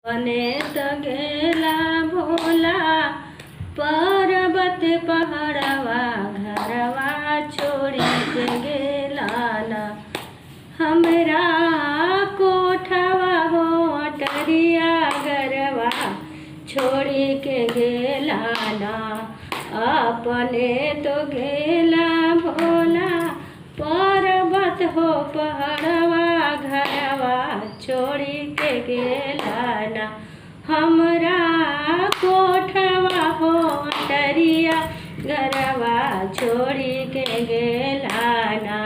बने तो गेला भोला पर्वत पहाड़वा घरवा छोड़ी के गेला ना हमरा कोठवा हो अटरिया गरवा छोड़ी के गेला ना अपने तो गेला भोला पर्वत हो पहाड़वा घरवा छोड़ी के गेला ना हमरा कोठवा हो अटरिया गरवा छोड़ी के गेला ना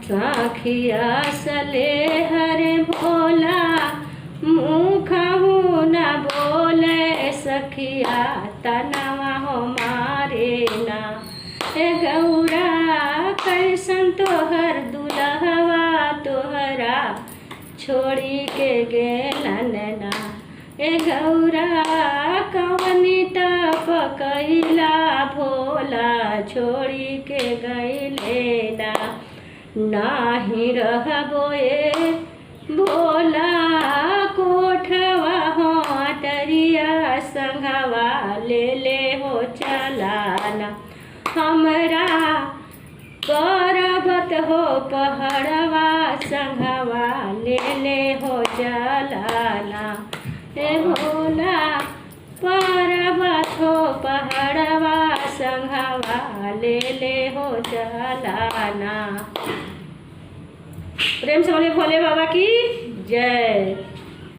साखिया सले हरे भोला मुखहू न बोले सखिया तनवा हो मारे ना ए गौरा कैसन तोहर दुल्हवा तोहरा छोड़ी के गेलन ना ए गौरा कवनी तप कैला भोला छोड़ी के गैले ना नाही रहबो ए भोला कोठवा हो अटरिया संघवा ले हो चलाना हमरा पर्वत हो पहाड़वा संघवा ले हो चलाना ए भोला पर्वत हो पहाड़वा संघवा ले हो चलाना। प्रेम से बोले भोले बाबा की जय।